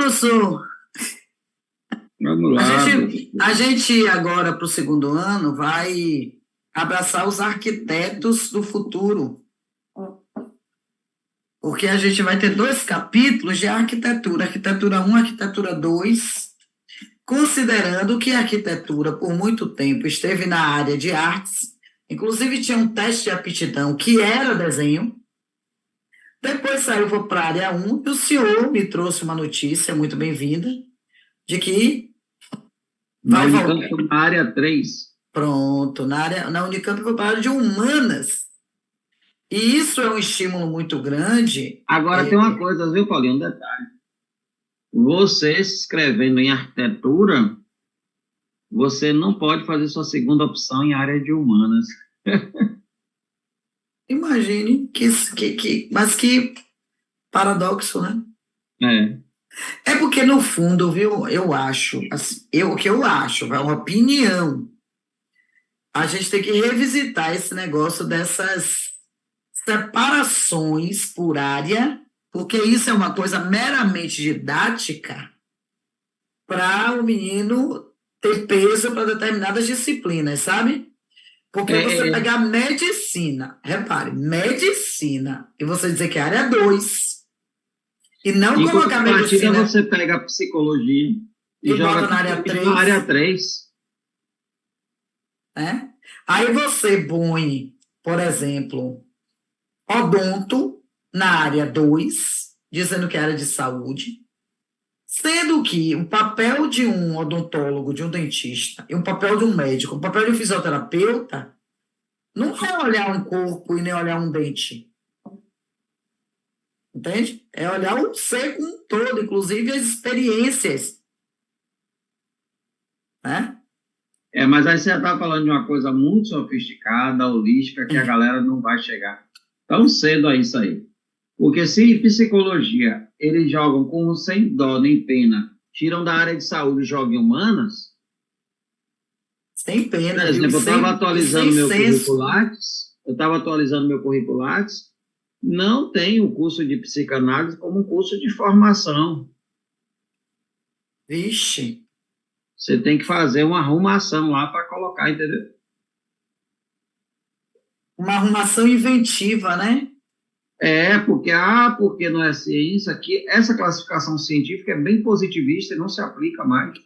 professor, Vamos a lá, gente, a gente agora para o segundo ano vai abraçar os arquitetos do futuro, porque a gente vai ter 2 capítulos de arquitetura, arquitetura 1, arquitetura 2, considerando que a arquitetura, por muito tempo, esteve na área de artes, inclusive tinha um teste de aptidão que era desenho, depois saiu para a área 1, e o senhor me trouxe uma notícia muito bem-vinda, de que na vai Unicamp, voltar. na área 3. Pronto, na Unicamp foi para a área de humanas. E isso é um estímulo muito grande. Agora tem uma coisa, viu, Paulinho? Um detalhe. Você se inscrevendo em arquitetura, você não pode fazer sua segunda opção em área de humanas. Imagine mas que paradoxo, né? É. É porque, no fundo, viu, eu acho, assim, o que eu acho, é uma opinião, a gente tem que revisitar esse negócio dessas separações por área, porque isso é uma coisa meramente didática para o menino ter peso para determinadas disciplinas, sabe? Porque você É, pegar medicina, repare, medicina, e você dizer que é área 2 e não em colocar contrapartida, medicina você pega a psicologia e e joga bota na tudo área isso na 3, área 3. né? Aí você põe, por exemplo, odonto na área 2, dizendo que é área de saúde, sendo que o papel de um odontólogo, de um dentista, e o papel de um médico, o papel de um fisioterapeuta, não é olhar um corpo e nem olhar um dente. Entende? É olhar o ser como um todo, inclusive as experiências, né? Mas aí você está falando de uma coisa muito sofisticada, holística, que a galera não vai chegar tão cedo a isso aí. Porque se em psicologia eles jogam com sem dó nem pena, tiram da área de saúde e jogam em humanas, Sem por pena, viu? exemplo, E sem senso. eu estava atualizando meu currículo Lattes, não tem o curso de psicanálise como um curso de formação. Vixe, Você tem que fazer uma arrumação lá para colocar, entendeu? uma arrumação inventiva, né? Porque não é ciência, que essa classificação científica é bem positivista e não se aplica mais.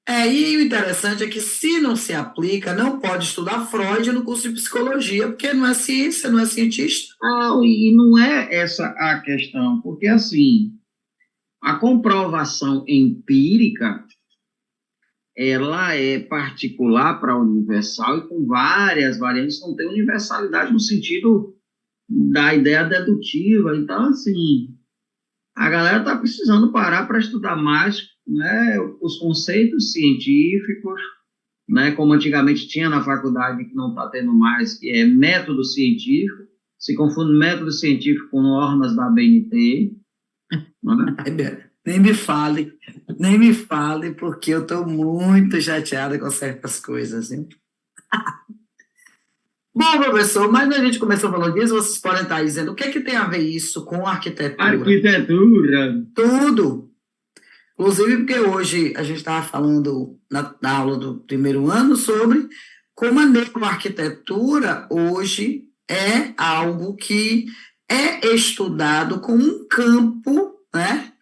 E o interessante é que, se não se aplica, não pode estudar Freud no curso de psicologia, porque não é ciência, não é cientista. Não, e não é essa a questão, porque assim, a comprovação empírica, ela é particular para universal e com várias variantes, não tem universalidade no sentido da ideia dedutiva. Então, assim, a galera está precisando parar para estudar mais, né, os conceitos científicos, né, como antigamente tinha na faculdade, que não está tendo mais, que é método científico, se confunde método científico com normas da BNT, né? Nem me fale, porque eu estou muito chateada com certas coisas, hein? Bom, professor, mas a gente começou falando disso, vocês podem estar dizendo o que é que tem a ver isso com arquitetura? Arquitetura. Tudo. Inclusive, porque hoje a gente estava falando na aula do primeiro ano sobre como a neuroarquitetura hoje é algo que é estudado como um campo, né,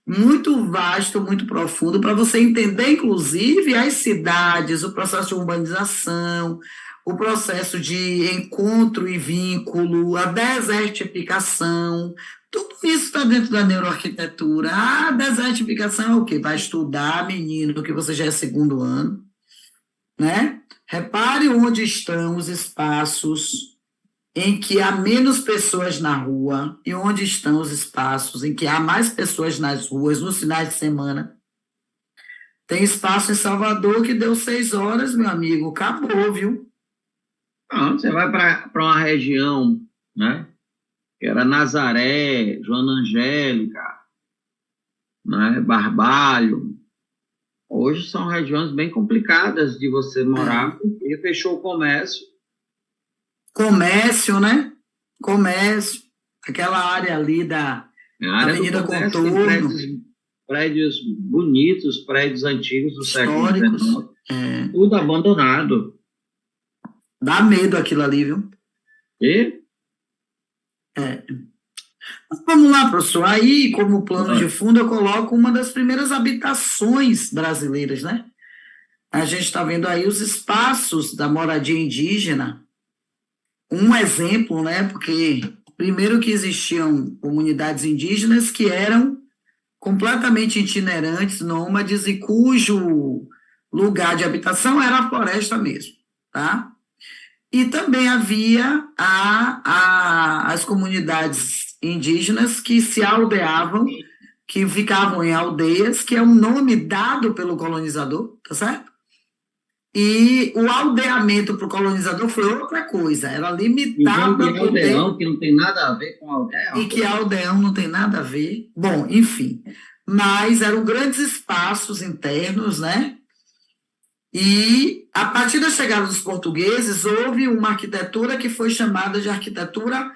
muito vasto, muito profundo, para você entender, inclusive, as cidades, o processo de urbanização, o processo de encontro e vínculo, a desertificação, tudo isso está dentro da neuroarquitetura. A desertificação é o quê? Vai estudar, menino, que você já é segundo ano, né? Repare onde estão os espaços em que há menos pessoas na rua e onde estão os espaços em que há mais pessoas nas ruas nos finais de semana. Tem espaço em Salvador que deu 6 horas, meu amigo, acabou, viu? Não, você vai para uma região, né, que era Nazaré, Joana Angélica, né, Barbalho. Hoje são regiões bem complicadas de você morar, porque fechou o comércio. Comércio, né? Comércio, aquela área ali da A área do Avenida comércio tem prédios Contorno. prédios bonitos, prédios antigos do século históricos. XIX, tudo abandonado. Dá medo aquilo ali, viu? E? Mas vamos lá, professor. Aí, como plano de fundo, eu coloco uma das primeiras habitações brasileiras, né? A gente está vendo aí os espaços da moradia indígena. Um exemplo, né? Porque primeiro que existiam comunidades indígenas que eram completamente itinerantes, nômades, e cujo lugar de habitação era a floresta mesmo, tá? E também havia as comunidades indígenas que se aldeavam, que ficavam em aldeias, que é um nome dado pelo colonizador, tá certo? E o aldeamento para o colonizador foi outra coisa, era limitado E a poder. aldeão, que não tem nada a ver com aldeão. E que aldeão não tem nada a ver. Bom, enfim. Mas eram grandes espaços internos, né? E, a partir da chegada dos portugueses, houve uma arquitetura que foi chamada de arquitetura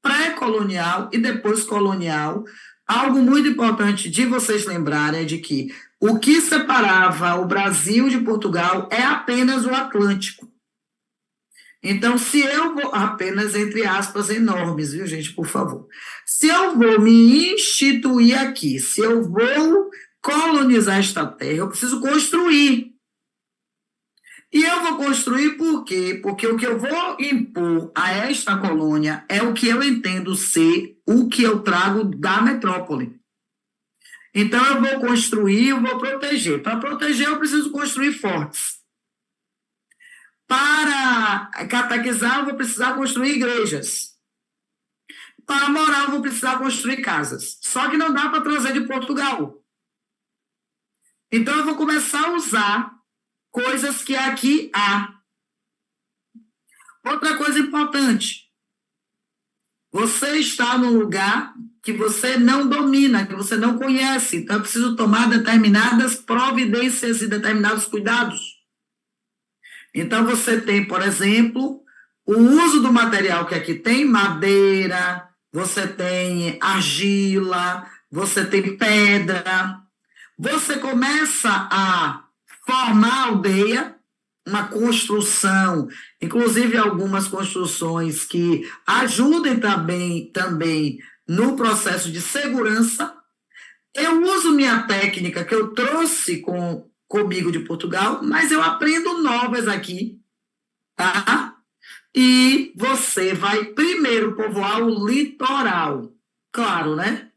pré-colonial e depois colonial. Algo muito importante de vocês lembrarem é de que o que separava o Brasil de Portugal é apenas o Atlântico. Então, se eu vou, apenas entre aspas enormes, viu, gente, por favor. Se eu vou me instituir aqui, se eu vou colonizar esta terra, eu preciso construir. E eu vou construir por quê? Porque o que eu vou impor a esta colônia é o que eu entendo ser o que eu trago da metrópole. Então, eu vou construir, eu vou proteger. Para proteger, eu preciso construir fortes. Para catequizar, eu vou precisar construir igrejas. Para morar, eu vou precisar construir casas. Só que não dá para trazer de Portugal. Então, eu vou começar a usar coisas que aqui há. Outra coisa importante. Você está num lugar que você não domina, que você não conhece. Então, é preciso tomar determinadas providências e determinados cuidados. Então, você tem, por exemplo, o uso do material que aqui tem, madeira, você tem argila, você tem pedra. Você começa a formar aldeia, uma construção, inclusive algumas construções que ajudem também no processo de segurança. Eu uso minha técnica que eu trouxe comigo de Portugal, mas eu aprendo novas aqui, tá? E você vai primeiro povoar o litoral. Claro, né?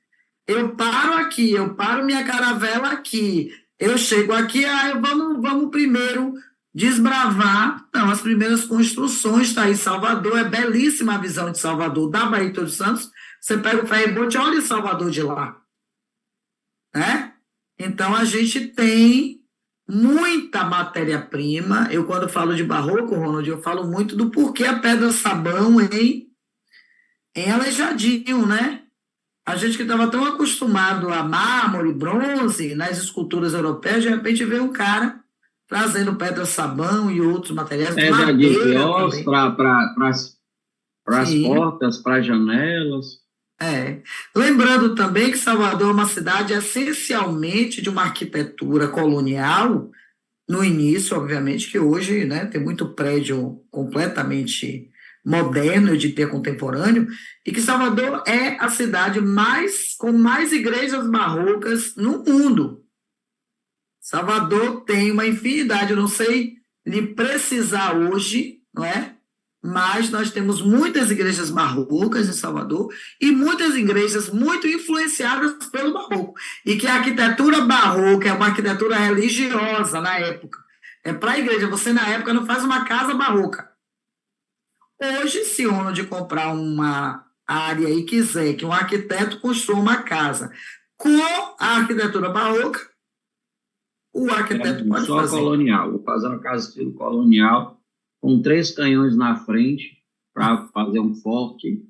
Eu paro aqui, eu paro minha caravela aqui, eu chego aqui, vamos primeiro desbravar. Não, as primeiras construções está aí. Salvador, é belíssima a visão de Salvador, da Baía de Todos os Santos. Você pega o ferry-boat, olha Salvador de lá, né? Então, a gente tem muita matéria-prima. Eu, quando falo de barroco, Ronald, eu falo muito do porquê a pedra-sabão em Aleijadinho, né? A gente que estava tão acostumado a mármore, bronze, nas esculturas europeias, de repente vê um cara trazendo pedra-sabão e outros materiais, Pedra de madeira ossos também. para as Sim, portas, para as janelas. Lembrando também que Salvador é uma cidade essencialmente de uma arquitetura colonial, no início, obviamente, que hoje, né, tem muito prédio completamente moderno, eu diria contemporâneo, e que Salvador é a cidade com mais igrejas barrocas no mundo. Salvador tem uma infinidade, eu não sei lhe precisar hoje, não é? Mas nós temos muitas igrejas barrocas em Salvador e muitas igrejas muito influenciadas pelo barroco. E que a arquitetura barroca é uma arquitetura religiosa na época. É para a igreja. Você, na época, não faz uma casa barroca. Hoje, se o dono de comprar uma área e quiser que um arquiteto construa uma casa com a arquitetura barroca, o arquiteto pode Só fazer. colonial. Vou fazer uma casa estilo colonial, com 3 canhões na frente, para fazer um forte,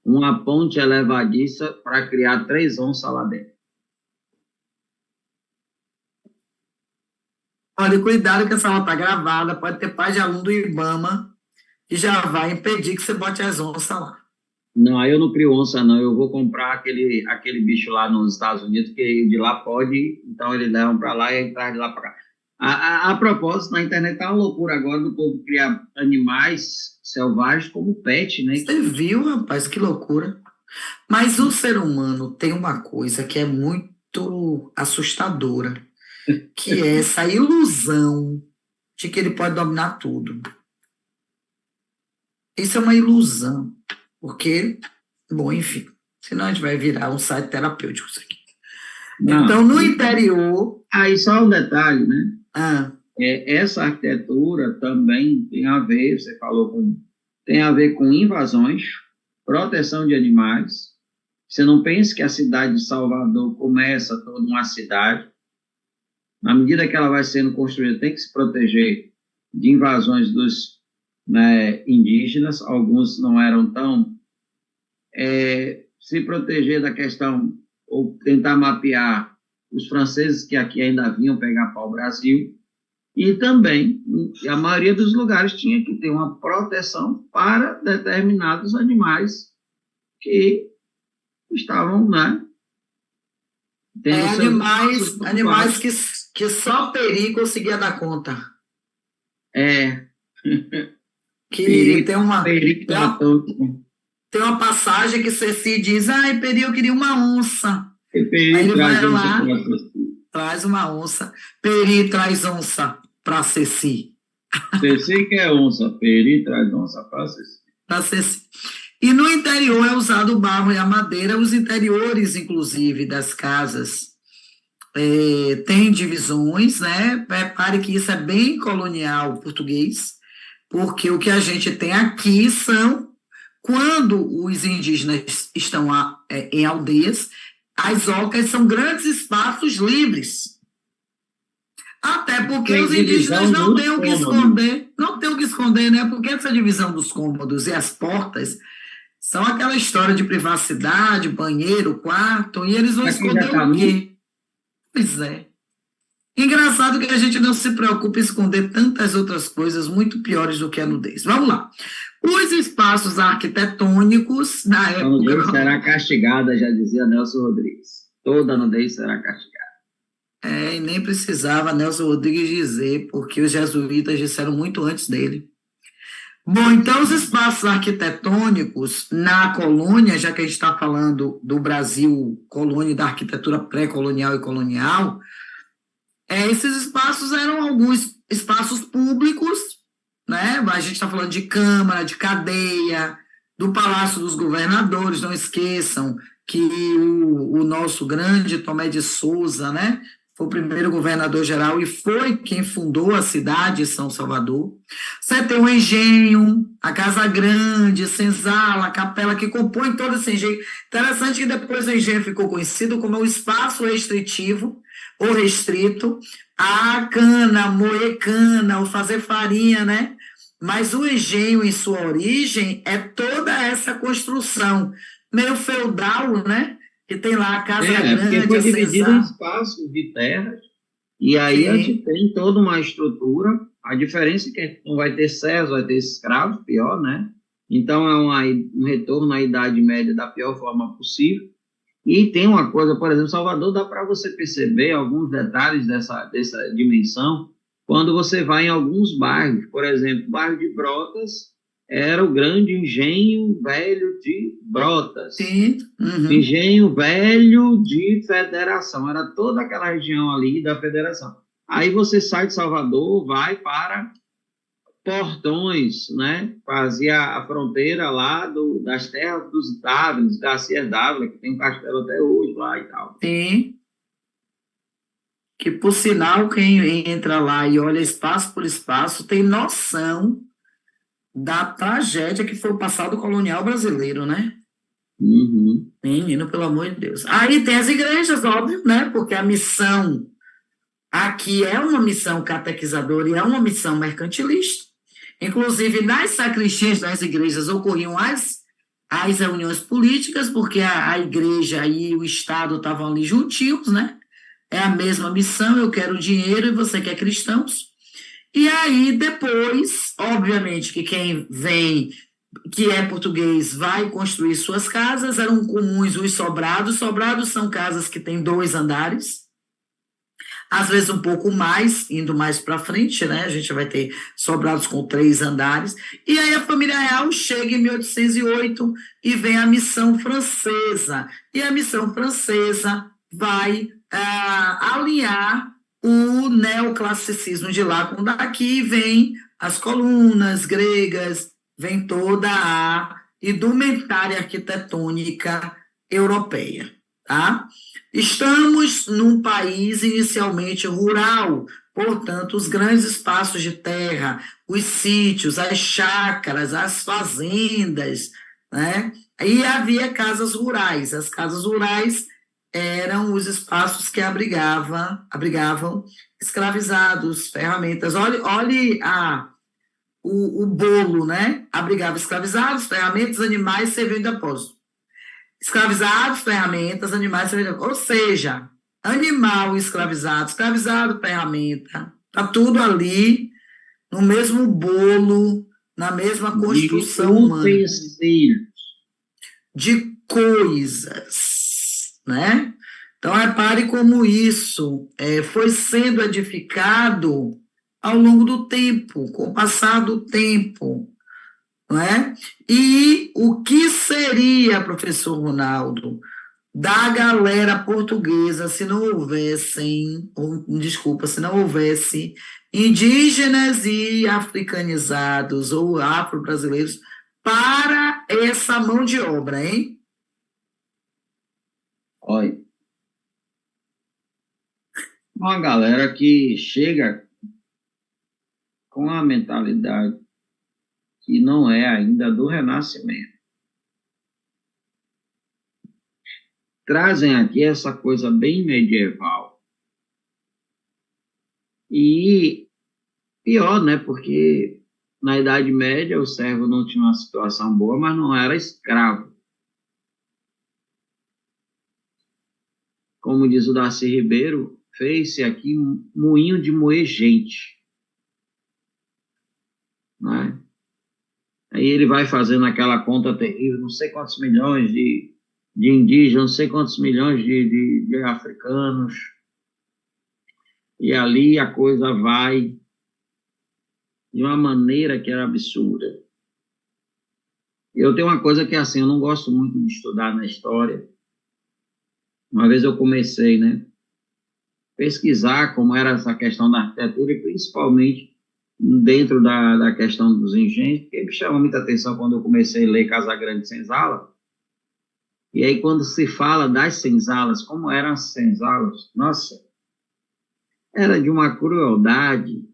uma ponte elevadiça para criar 3 onças lá dentro. Olha, cuidado que essa aula está gravada, pode ter pai de aluno do IBAMA que já vai impedir que você bote as onças lá. Não, aí eu não crio onça, não. Eu vou comprar aquele bicho lá nos Estados Unidos, que de lá pode, então eles levam para lá e traz de lá para cá. A propósito, na internet tá uma loucura agora do povo criar animais selvagens como pet, né? Você viu, rapaz, que loucura. Mas o ser humano tem uma coisa que é muito assustadora, que é essa ilusão de que ele pode dominar tudo. Isso é uma ilusão, porque, bom, enfim, senão a gente vai virar um site terapêutico isso aqui. Então, Não. no interior. Aí só um detalhe, né? Ah, Essa arquitetura também tem a ver, você falou tem a ver com invasões, proteção de animais. Você não pense que a cidade de Salvador começa toda uma cidade. Na medida que ela vai sendo construída, tem que se proteger de invasões dos, né, indígenas. Alguns não eram tão. Se proteger da questão, ou tentar mapear os franceses que aqui ainda vinham pegar pau-brasil. E também, a maioria dos lugares tinha que ter uma proteção para determinados animais que estavam, né, tendo seus espaços animais ocupados. que só Peri conseguia dar conta. É, Que perigo tem uma, todo. tem uma passagem que Ceci diz, ai, Peri, eu queria uma onça. Aí Perigo ele vai traz onça lá, para assistir. traz uma onça. Peri traz onça para Ceci. Ceci que é onça, peri traz onça para assistir. Para Ceci. E no interior é usado o barro e a madeira, os interiores, inclusive, das casas. Tem divisões, né? Repare que isso é bem colonial português, porque o que a gente tem aqui são, quando os indígenas estão em aldeias, as ocas são grandes espaços livres. Até porque Tem os indígenas divisão não dos têm o que cômodos. esconder, não têm o que esconder, né? Porque essa divisão dos cômodos e as portas são aquela história de privacidade, banheiro, quarto, e eles vão Aqui já esconder está o nu. quê? Pois é. Engraçado que a gente não se preocupa em esconder tantas outras coisas muito piores do que a nudez. Vamos lá. Os espaços arquitetônicos, na A nudez época. será castigada, já dizia Nelson Rodrigues. Toda nudez será castigada. E nem precisava Nelson Rodrigues dizer, porque os jesuítas disseram muito antes dele. Bom, então os espaços arquitetônicos na colônia, já que a gente está falando do Brasil, colônia da arquitetura pré-colonial e colonial, esses espaços eram alguns espaços públicos, né? A gente está falando de Câmara, de cadeia, do Palácio dos Governadores, não esqueçam que o nosso grande Tomé de Souza, né? Foi o primeiro governador-geral e foi quem fundou a cidade de São Salvador. Você tem o engenho, a Casa Grande, Senzala, a capela que compõe todo esse engenho. Interessante que depois o engenho ficou conhecido como o espaço restritivo ou restrito a cana, moer cana, ou fazer farinha, né? Mas o engenho, em sua origem, é toda essa construção meio feudal, né? Que tem lá a Casa Porque Grande, foi a dividido em Senzala. espaços de terras, e aí a gente Sim, tem toda uma estrutura. A diferença é que não vai ter servos, vai ter escravos, pior, né? Então é um retorno à Idade Média da pior forma possível. E tem uma coisa, por exemplo, Salvador, dá para você perceber alguns detalhes dessa dimensão quando você vai em alguns bairros. Por exemplo, o bairro de Brotas era o grande engenho velho de Brotas. sim. Uhum. Engenho velho de Federação. Era toda aquela região ali da Federação. Aí você sai de Salvador, vai para Portões, né? Fazia a fronteira lá das terras dos Dávilas, Garcia Dávila, que tem um castelo até hoje lá e tal. Sim. Que, por sinal, quem entra lá e olha espaço por espaço tem noção da tragédia que foi o passado colonial brasileiro, né? Uhum. Menino, pelo amor de Deus. Aí tem as igrejas, óbvio, né? Porque a missão aqui é uma missão catequizadora e é uma missão mercantilista. Inclusive, nas sacristias das igrejas ocorriam as reuniões políticas, porque a igreja e o Estado estavam ali juntinhos, né? É a mesma missão, eu quero dinheiro e você quer cristãos. E aí, depois, obviamente, que quem vem que é português, vai construir suas casas, eram comuns os sobrados. Sobrados são casas que têm 2 andares, às vezes um pouco mais, indo mais para frente, né? A gente vai ter sobrados com 3 andares. E aí a família real chega em 1808 e vem a missão francesa. E a missão francesa vai alinhar o neoclassicismo de lá com daqui, vem as colunas gregas, vem toda a indumentária arquitetônica europeia, tá? Estamos num país inicialmente rural, portanto, os grandes espaços de terra, os sítios, as chácaras, as fazendas, né? E havia casas rurais. As casas rurais eram os espaços que abrigavam escravizados, ferramentas. Olhe o bolo, né? Abrigava escravizados, ferramentas, animais, serviam de depósito. Escravizados, ferramentas, animais, ou seja, animal escravizado, escravizado, ferramenta, está tudo ali no mesmo bolo, na mesma construção humana. Utensílios. De coisas, né? Então, repare como isso foi sendo edificado ao longo do tempo, com o passar do tempo, não é? E o que seria, professor Ronaldo, da galera portuguesa se não houvesse indígenas e africanizados ou afro-brasileiros para essa mão de obra, hein? Olha, uma galera que chega com a mentalidade que não é ainda do Renascimento. Trazem aqui essa coisa bem medieval. E pior, né? Porque na Idade Média o servo não tinha uma situação boa, mas não era escravo. Como diz o Darcy Ribeiro, fez-se aqui um moinho de moer gente. Né? Aí ele vai fazendo aquela conta terrível, não sei quantos milhões de indígenas, não sei quantos milhões de africanos, e ali a coisa vai de uma maneira que era absurda. Eu tenho uma coisa que é assim, eu não gosto muito de estudar na história. Uma vez eu comecei, né, pesquisar como era essa questão da arquitetura, e principalmente dentro da questão dos engenhos, porque me chamou muita atenção quando eu comecei a ler Casagrande Senzala. E aí, quando se fala das senzalas, como eram as senzalas, nossa, era de uma crueldade,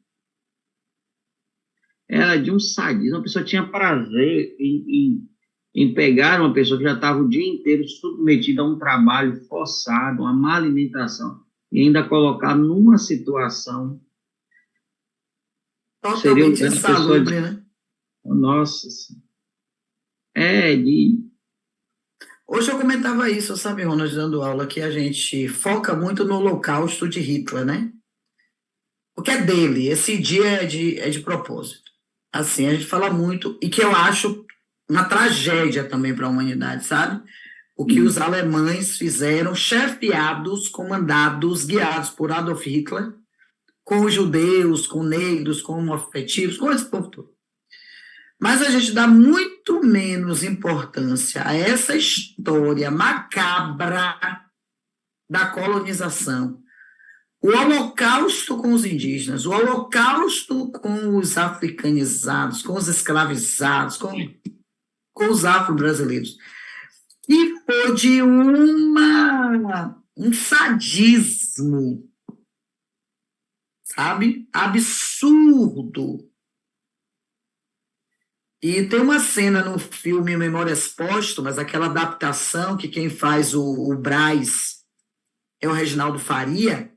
era de um sadismo. A pessoa tinha prazer em pegar uma pessoa que já estava o dia inteiro submetida a um trabalho forçado, uma má alimentação, e ainda colocar numa situação totalmente insalubre, né? Nossa, Hoje eu comentava isso, sabe, Ronald, dando aula, que a gente foca muito no Holocausto de Hitler, né? Porque é dele, esse dia é de propósito. Assim, a gente fala muito, e que eu acho uma tragédia também para a humanidade, sabe? O que os alemães fizeram, chefiados, comandados, guiados por Adolf Hitler, com os judeus, com negros, com homoafetivos, com esse povo todo. Mas a gente dá muito menos importância a essa história macabra da colonização. O holocausto com os indígenas, o holocausto com os africanizados, com os escravizados, com os afro-brasileiros. E foi de um sadismo, sabe? Absurdo. E tem uma cena no filme Memórias Póstumas, aquela adaptação que quem faz o Brás é o Reginaldo Faria.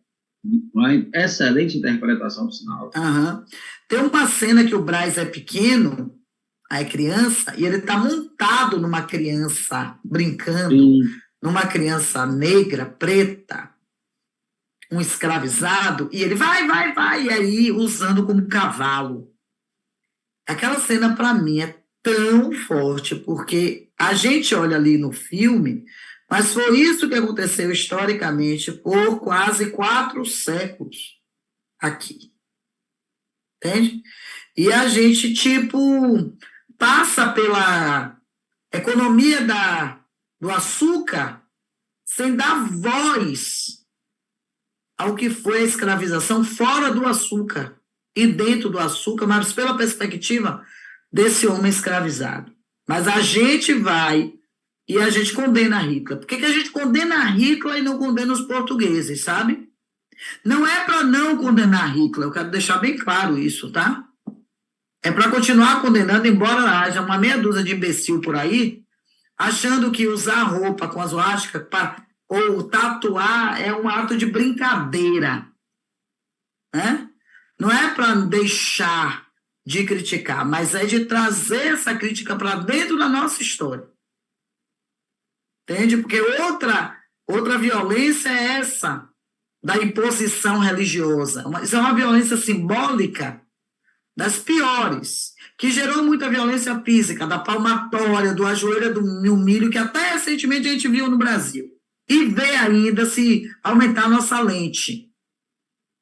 Uma excelente interpretação, por sinal. Uhum. Tem uma cena que o Brás é pequeno, aí é criança, e ele está montado numa criança, brincando, numa criança negra, preta, um escravizado, e ele vai, e aí usando como cavalo. Aquela cena, para mim, é tão forte, porque a gente olha ali no filme, mas foi isso que aconteceu historicamente por quase 4 séculos aqui, entende? E a gente, tipo, passa pela economia do açúcar sem dar voz ao que foi a escravização fora do açúcar e dentro do açúcar, mas pela perspectiva desse homem escravizado. Mas a gente vai e a gente condena Hitler. Por que, que a gente condena Hitler e não condena os portugueses, sabe? Não é para não condenar Hitler, eu quero deixar bem claro isso, tá? É para continuar condenando, embora haja uma meia dúzia de imbecil por aí, achando que usar roupa com as suástica ou tatuar é um ato de brincadeira, né? Não é para deixar de criticar, mas é de trazer essa crítica para dentro da nossa história. Entende? Porque outra violência é essa, da imposição religiosa. Isso é uma violência simbólica das piores, que gerou muita violência física, da palmatória, do ajoelho, do milho, que até recentemente a gente viu no Brasil. E vê ainda se aumentar a nossa lente,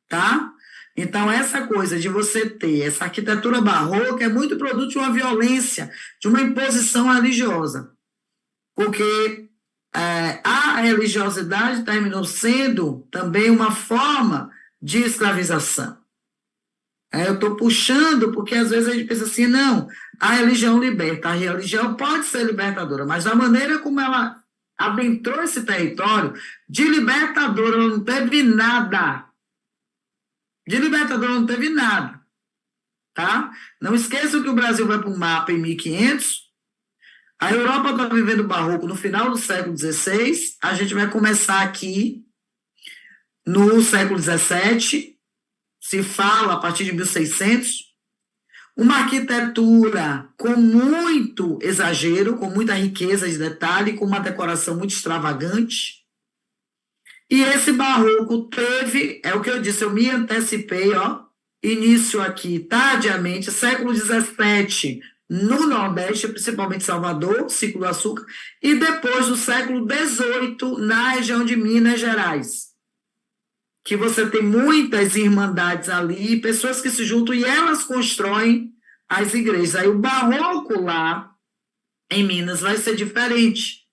tá? Então, essa coisa de você ter essa arquitetura barroca é muito produto de uma violência, de uma imposição religiosa. Porque a religiosidade terminou sendo também uma forma de escravização. Eu estou puxando porque às vezes a gente pensa assim, não, a religião liberta, a religião pode ser libertadora, mas da maneira como ela adentrou esse território, de libertadora ela não teve nada. De libertadora não teve nada, tá? Não esqueçam que o Brasil vai para o mapa em 1500, a Europa está vivendo o barroco no final do século XVI, a gente vai começar aqui no século XVII, se fala a partir de 1600, uma arquitetura com muito exagero, com muita riqueza de detalhe, com uma decoração muito extravagante. E esse barroco teve, é o que eu disse, eu me antecipei, ó, início aqui tardiamente, século XVII, no Nordeste, principalmente Salvador, Ciclo do Açúcar, e depois do século XVIII, na região de Minas Gerais, que você tem muitas irmandades ali, pessoas que se juntam e elas constroem as igrejas. Aí o barroco lá em Minas vai ser diferente,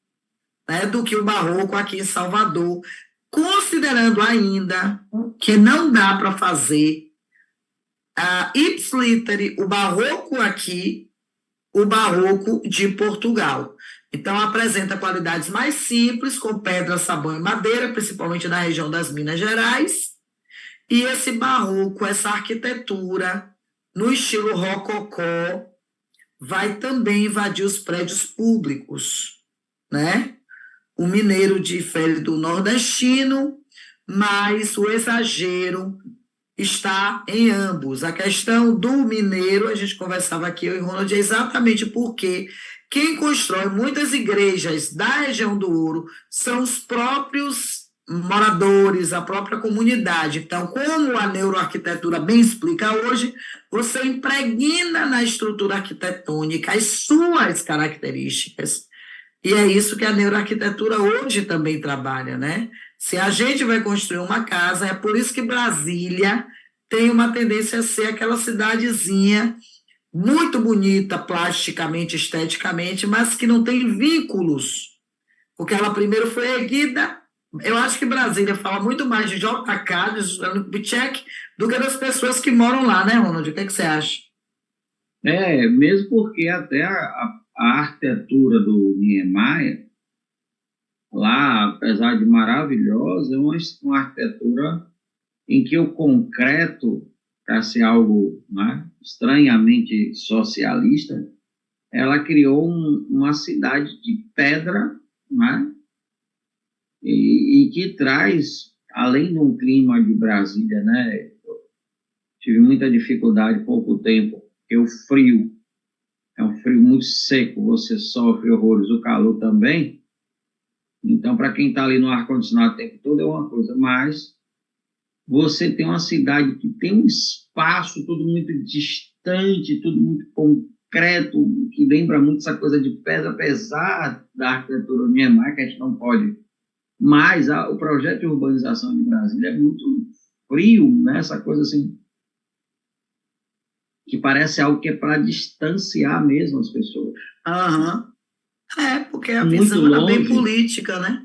né, do que o barroco aqui em Salvador, considerando ainda que não dá para fazer ipsiliteri o barroco aqui, o barroco de Portugal. Então, apresenta qualidades mais simples, com pedra, sabão e madeira, principalmente na região das Minas Gerais, e esse barroco, essa arquitetura, no estilo rococó, vai também invadir os prédios públicos, né? O mineiro difere do nordestino, mas o exagero está em ambos. A questão do mineiro, a gente conversava aqui, eu e Ronald, é exatamente porque quem constrói muitas igrejas da região do Ouro são os próprios moradores, a própria comunidade. Então, como a neuroarquitetura bem explica hoje, você impregna na estrutura arquitetônica as suas características. E é isso que a neuroarquitetura hoje também trabalha, né? Se a gente vai construir uma casa, é por isso que Brasília tem uma tendência a ser aquela cidadezinha muito bonita, plasticamente, esteticamente, mas que não tem vínculos, porque ela primeiro foi erguida. Eu acho que Brasília fala muito mais de JK, de Juscelino Kubitschek, do que das pessoas que moram lá, né, Ronald? O que você acha? Mesmo porque até a arquitetura do Niemeyer, lá, apesar de maravilhosa, é uma arquitetura em que o concreto, para ser algo, né, estranhamente socialista, ela criou uma cidade de pedra, né, e que traz, além de um clima de Brasília, né, tive muita dificuldade há pouco tempo, porque o frio é um frio muito seco, você sofre horrores, o calor também. Então, para quem está ali no ar-condicionado o tempo todo é uma coisa, mas você tem uma cidade que tem um espaço tudo muito distante, tudo muito concreto, que lembra muito essa coisa de pedra, apesar da arquitetura niemeyer, que a gente não pode. Mas o projeto de urbanização de Brasília é muito frio, né? Essa coisa assim, que parece algo que é para distanciar mesmo as pessoas. Aham. É, porque a Muito visão era bem longe, política, né?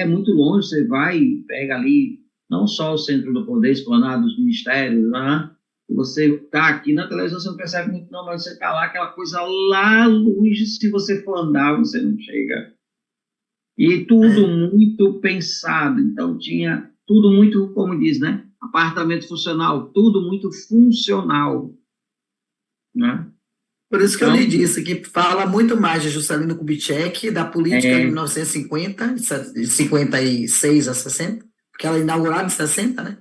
muito longe, você vai e pega ali, não só o centro do poder, esplanada dos ministérios, né? Você está aqui na televisão, você não percebe muito, não, mas você está lá, aquela coisa lá longe, se você for andar, você não chega. E tudo É. muito pensado, então tinha tudo muito, como diz, né? Apartamento funcional, tudo muito funcional, né? Por isso que eu Então, lhe disse que fala muito mais de Juscelino Kubitschek, da política de é, 1950, de 56 a 60, porque ela é inaugurada em 60, né?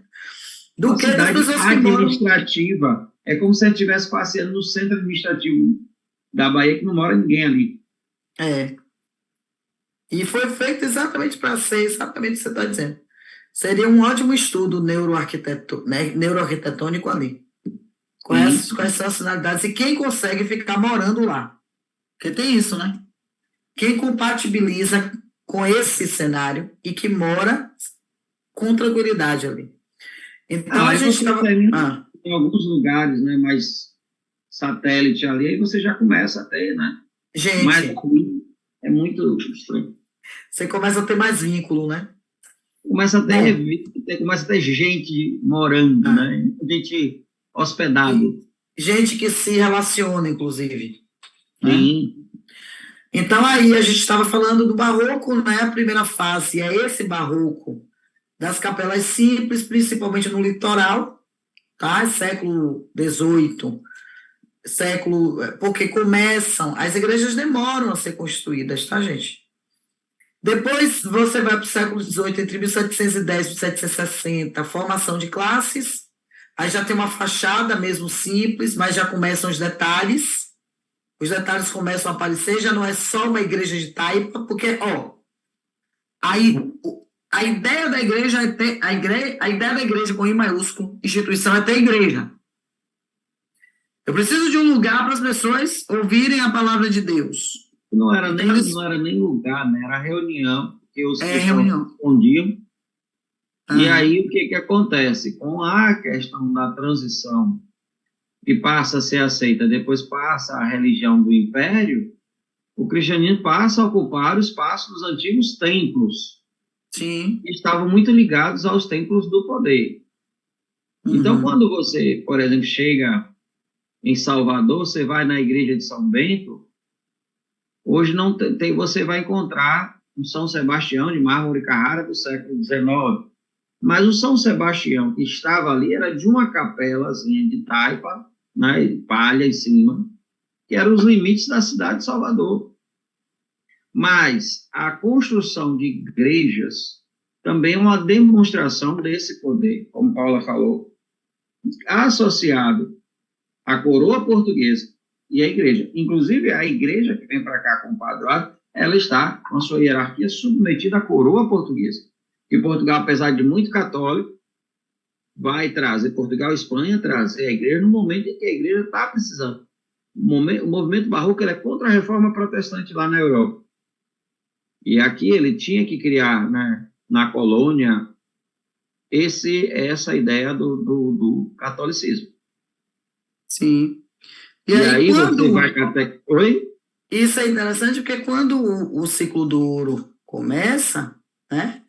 uma Do que das cidade pessoas que moram. administrativa, é como se você estivesse passeando no centro administrativo da Bahia, que não mora ninguém ali. É. E foi feito exatamente para ser exatamente o que você está dizendo. Seria um ótimo estudo né, neuroarquitetônico ali. Isso. Quais são as finalidades e quem consegue ficar morando lá. Porque tem isso, né? Quem compatibiliza com esse cenário e que mora com tranquilidade ali. Então Ah, a aí gente você estava. termina Ah, em alguns lugares, né, mais satélite ali, aí você já começa a ter, né? Mas gente, é muito estranho. você começa a ter mais vínculo, né? Bom, Começa a ter gente morando, ah, né? Gente e hospedado. gente que se relaciona, inclusive, né? Sim, Então aí a gente estava falando do barroco, né? A primeira fase é esse barroco das capelas simples, principalmente no litoral, tá? Século XVIII, porque as igrejas demoram a ser construídas, tá, gente? Depois você vai para o século XVIII, entre 1710 e 1760, formação de classes, aí já tem uma fachada mesmo simples, mas já começam os detalhes começam a aparecer, já não é só uma igreja de taipa, porque, ó, aí a ideia da igreja é ter, a ideia da igreja com I maiúsculo, instituição, é ter igreja. Eu preciso de um lugar para as pessoas ouvirem a palavra de Deus. Então, não eles. era nem lugar, né? Era reunião, porque os É cristãos se reunião. escondiam. E Aham. aí o que que acontece? Com a questão da transição, que passa a ser aceita, depois passa a religião do império, o cristianismo passa a ocupar o espaço dos antigos templos, Sim. que estavam muito ligados aos templos do poder. Então, Uhum. quando você, por exemplo, chega em Salvador, você vai na igreja de São Bento, hoje não tem, você vai encontrar um São Sebastião de mármore Carrara do século XIX. Mas o São Sebastião que estava ali era de uma capelazinha de taipa, né, de palha em cima, que eram os limites da cidade de Salvador. Mas a construção de igrejas também é uma demonstração desse poder, como Paula falou, associado à coroa portuguesa e à igreja. Inclusive, a igreja que vem para cá com o padroado, ela está com a sua hierarquia submetida à coroa portuguesa. Que Portugal, apesar de muito católico, vai trazer, Portugal e Espanha, trazer a igreja no momento em que a igreja está precisando. O movimento barroco ele é contra a reforma protestante lá na Europa. E aqui ele tinha que criar, né, na colônia, essa ideia do catolicismo. Sim. E E aí, aí você vai quando. até. Oi? Isso é interessante porque quando o ciclo do ouro começa, né?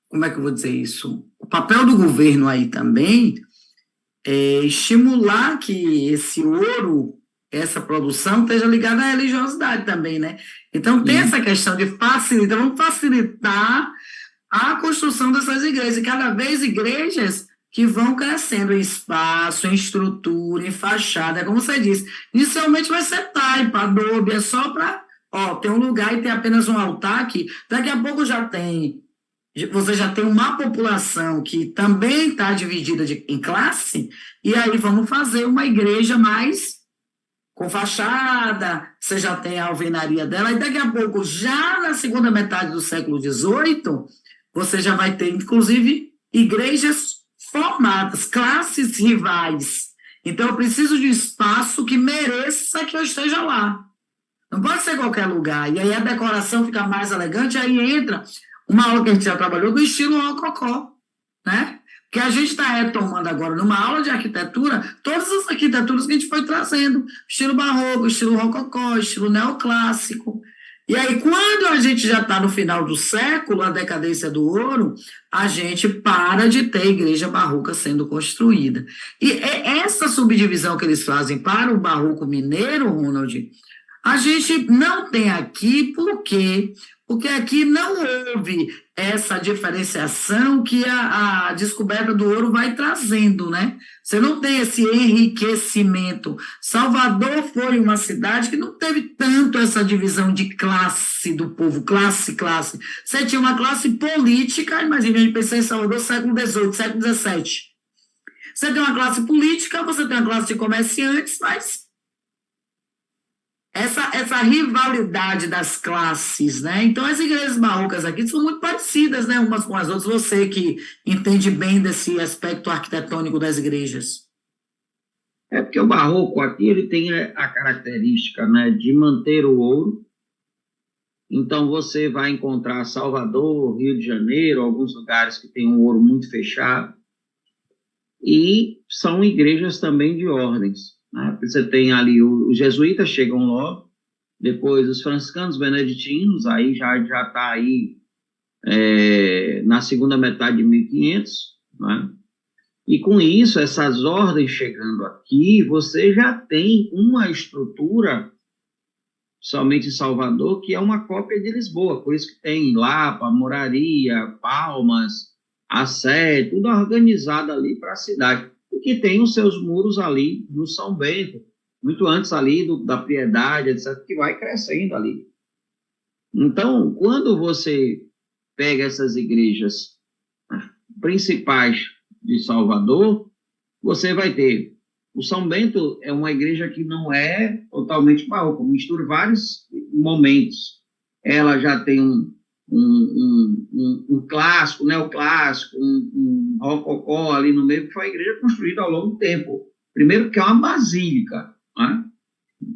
Como é que eu vou dizer isso? O papel do governo aí também é estimular que esse ouro, essa produção, esteja ligada à religiosidade também, né? Então tem E, essa questão de facilitar, vamos facilitar a construção dessas igrejas, e cada vez igrejas que vão crescendo em espaço, em estrutura, em fachada, é como você disse, inicialmente vai ser taipa, adobe, é só para, ó, tem um lugar e tem apenas um altar aqui, daqui a pouco você já tem uma população que também está dividida em classe, e aí vamos fazer uma igreja mais com fachada, você já tem a alvenaria dela, e daqui a pouco, já na segunda metade do século XVIII, você já vai ter, inclusive, igrejas formadas, classes rivais. Então, eu preciso de um espaço que mereça que eu esteja lá. Não pode ser qualquer lugar. E aí a decoração fica mais elegante, aí entra uma aula que a gente já trabalhou do estilo rococó, né? Que a gente está retomando agora numa aula de arquitetura, todas as arquiteturas que a gente foi trazendo, estilo barroco, estilo rococó, estilo neoclássico. E aí, quando a gente já está no final do século, a decadência do ouro, a gente para de ter igreja barroca sendo construída. E essa subdivisão que eles fazem para o barroco mineiro, Ronald, a gente não tem aqui, por quê? Porque aqui não houve essa diferenciação que a descoberta do ouro vai trazendo, né? Você não tem esse enriquecimento. Salvador foi uma cidade que não teve tanto essa divisão de classe do povo, classe. Você tinha uma classe política, imagina, a gente pensa em Salvador, século XVIII, século XVII. Você tem uma classe política, você tem uma classe de comerciantes, mas essa rivalidade das classes, né? Então, as igrejas barrocas aqui são muito parecidas, né, umas com as outras. Você que entende bem desse aspecto arquitetônico das igrejas. É porque o barroco aqui ele tem a característica, né, de manter o ouro. Então, você vai encontrar Salvador, Rio de Janeiro, alguns lugares que tem um ouro muito fechado. E são igrejas também de ordens. Né? Você tem ali, os jesuítas chegam logo, depois os franciscanos beneditinos, aí já está aí na segunda metade de 1500, né? E com isso, essas ordens chegando aqui, você já tem uma estrutura, somente em Salvador, que é uma cópia de Lisboa, por isso que tem Lapa, Moraria, Palmas, a Sé, tudo organizado ali para a cidade, e que tem os seus muros ali no São Bento, muito antes ali da Piedade, etc., que vai crescendo ali. Então, quando você pega essas igrejas principais de Salvador, você vai ter o São Bento é uma igreja que não é totalmente barroca, mistura vários momentos. Ela já tem um clássico, neoclássico, um rococó ali no meio, que foi a igreja construída ao longo do tempo. Primeiro que é uma basílica, né?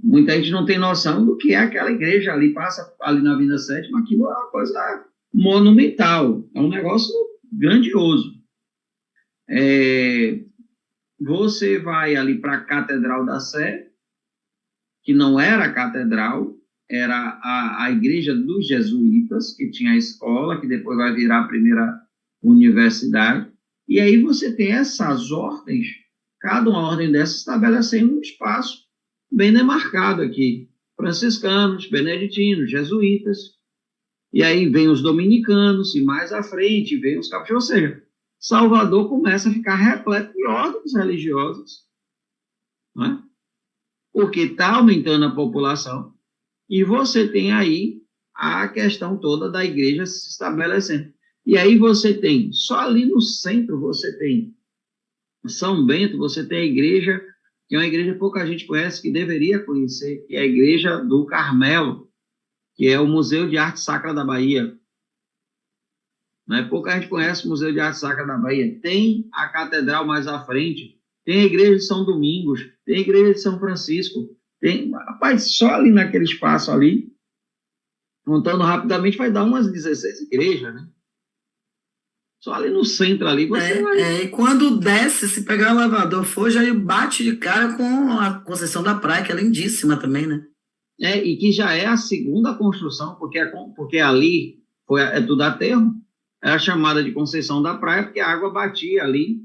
Muita gente não tem noção do que é aquela igreja ali, passa ali na Avenida Sétima, aquilo é uma coisa monumental, é um negócio grandioso. Você vai ali para a Catedral da Sé, que não era a catedral, era a igreja dos jesuítas, que tinha a escola, que depois vai virar a primeira universidade. E aí você tem essas ordens, cada uma ordem dessas estabelecendo um espaço bem demarcado aqui. Franciscanos, beneditinos, jesuítas, e aí vem os dominicanos, e mais à frente vem os capuchinhos, ou seja, Salvador começa a ficar repleto de ordens religiosas, não é? Porque está aumentando a população, e você tem aí a questão toda da igreja se estabelecendo. E aí você tem, só ali no centro você tem São Bento, você tem a igreja, que é uma igreja que pouca gente conhece, que deveria conhecer, que é a igreja do Carmelo, que é o Museu de Arte Sacra da Bahia. Né? Pouca gente conhece o Museu de Arte Sacra da Bahia. Tem a catedral mais à frente, tem a igreja de São Domingos, tem a igreja de São Francisco, tem, rapaz, só ali naquele espaço ali, contando rapidamente, vai dar umas 16 igrejas, né? Só ali no centro ali, você vai... E quando desce, se pegar o elevador for, já bate de cara com a Conceição da Praia, que é lindíssima também, né? E que já é a segunda construção, porque ali é tudo aterro, era chamada de Conceição da Praia, porque a água batia ali,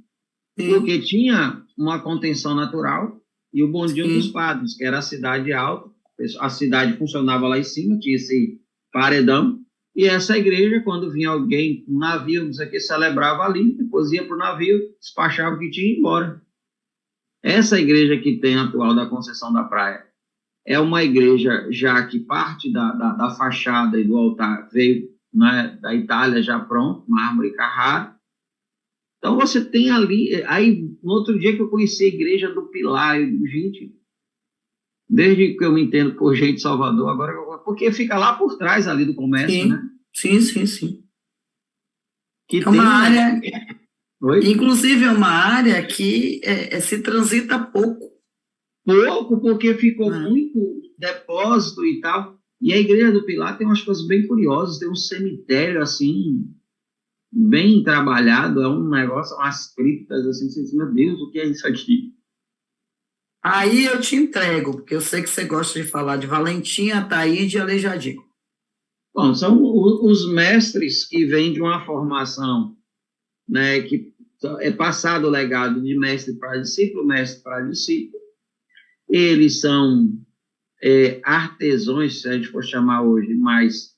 porque tinha uma contenção natural, e o bondinho dos padres, que era a cidade alta, a cidade funcionava lá em cima, tinha esse paredão, e essa igreja, quando vinha alguém, um navio, não sei o que, celebrava ali, depois ia para o navio, despachava o que tinha e ia embora. Essa igreja que tem atual da Conceição da Praia é uma igreja já que parte da fachada e do altar veio, né, da Itália já pronto, mármore Carrara. Então você tem ali, aí no outro dia que eu conheci a igreja do Pilar, eu digo, gente, desde que eu me entendo por gente de Salvador, agora, porque fica lá por trás ali do comércio, né? Sim. Que É uma área Oi? Inclusive, é uma área que se transita pouco, Pouco, porque ficou né? muito depósito e tal. E a Igreja do Pilar tem umas coisas bem curiosas, tem um cemitério, assim, bem trabalhado, é um negócio, umas criptas, assim, você diz, meu Deus, o que é isso aqui? Aí eu te entrego, porque eu sei que você gosta de falar de Valentim, Ataíde e Aleijadinho. Bom, são os mestres que vêm de uma formação, né, que é passado o legado de mestre para discípulo. Eles são artesãos, se a gente for chamar hoje, mas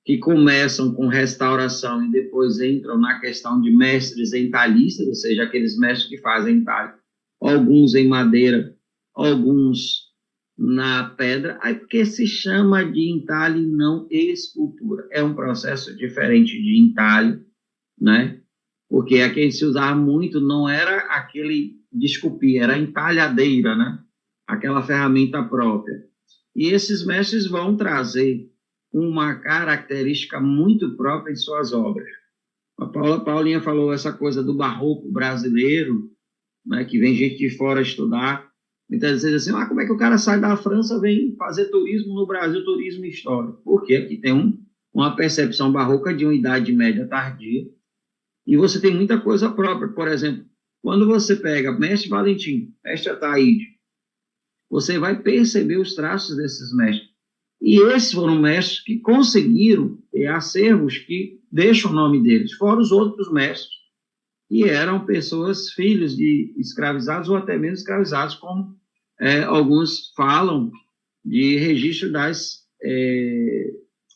que começam com restauração e depois entram na questão de mestres entalhistas, ou seja, aqueles mestres que fazem entalhe, alguns em madeira, alguns na pedra, aí porque se chama de entalhe não escultura. É um processo diferente de entalhe, né? Porque aquele se usava muito não era aquele de esculpir, era a entalhadeira, né? Aquela ferramenta própria. E esses mestres vão trazer uma característica muito própria de suas obras. A Paulinha falou essa coisa do barroco brasileiro, né, que vem gente de fora estudar. Muitas vezes assim, como é que o cara sai da França e vem fazer turismo no Brasil, turismo histórico? Porque aqui tem uma percepção barroca de uma idade média tardia, e você tem muita coisa própria. Por exemplo, quando você pega Mestre Valentim, Mestre Ataíde, você vai perceber os traços desses mestres. E esses foram mestres que conseguiram ter acervos que deixam o nome deles, fora os outros mestres, que eram pessoas, filhos de escravizados ou até mesmo escravizados, como alguns falam de registro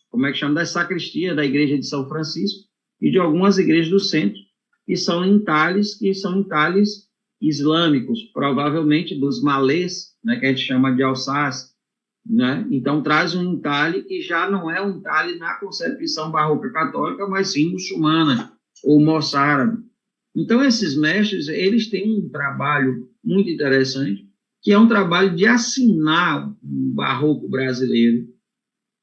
como é que chama, das sacristias da igreja de São Francisco e de algumas igrejas do centro, que são entalhes islâmicos, provavelmente dos malês, né, que a gente chama de Alsácia, né? Então traz um entalhe que já não é um entalhe na concepção barroca católica, mas sim muçulmana ou moçárabe. Então esses mestres, eles têm um trabalho muito interessante, que é um trabalho de assinar o barroco brasileiro,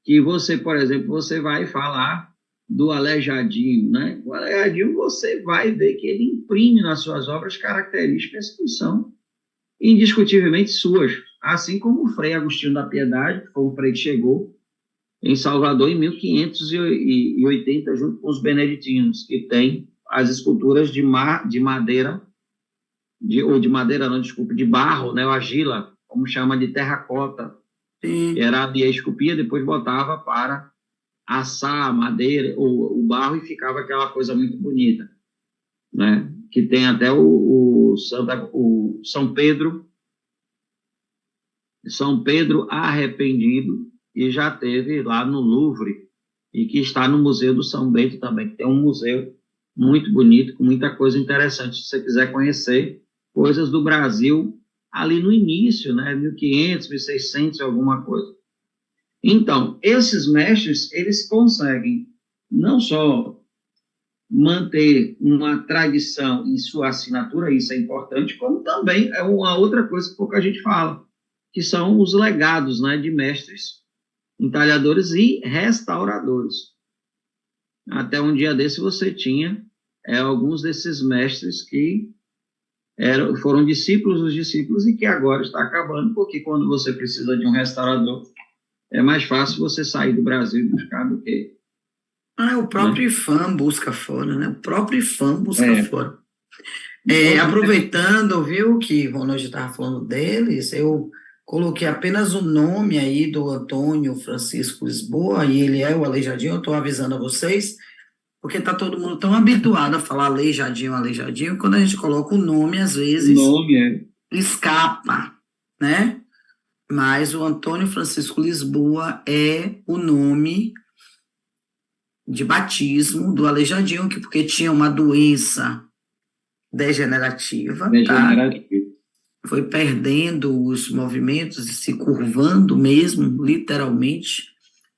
que você, por exemplo, você vai falar do Aleijadinho, né? O Aleijadinho você vai ver que ele imprime nas suas obras características que são indiscutivelmente suas, assim como o Frei Agostinho da Piedade, que foi um frei que chegou em Salvador em 1580, junto com os beneditinos, que tem as esculturas de madeira, ou de madeira não, desculpe, de barro, né, o argila, como chama de terracota, que Sim. era ali a esculpia, depois botava para assar a madeira, o barro, e ficava aquela coisa muito bonita, né? Que tem até o São Pedro arrependido, e já teve lá no Louvre, e que está no Museu do São Bento também, que tem um museu muito bonito, com muita coisa interessante, se você quiser conhecer coisas do Brasil ali no início, né, 1500, 1600, alguma coisa. Então, esses mestres, eles conseguem não só manter uma tradição em sua assinatura, isso é importante, como também é uma outra coisa que pouca gente fala, que são os legados, né, de mestres entalhadores e restauradores. Até um dia desse você tinha alguns desses mestres que foram discípulos dos discípulos e que agora está acabando, porque quando você precisa de um restaurador, é mais fácil você sair do Brasil e buscar do que, O né? próprio IFAM busca fora, né? O próprio IFAM busca É, fora. então, assim, Aproveitando, viu, que o Ronald estava falando deles, eu coloquei apenas o nome aí do Antônio Francisco Lisboa, e ele é o Aleijadinho, eu estou avisando a vocês, porque está todo mundo tão habituado a falar Aleijadinho, Aleijadinho, quando a gente coloca o nome, às o vezes, nome é. escapa, né? Mas o Antônio Francisco Lisboa é o nome de batismo do Aleijadinho, porque tinha uma doença degenerativa, tá? Degenerativo. Foi perdendo os movimentos e se curvando mesmo, literalmente,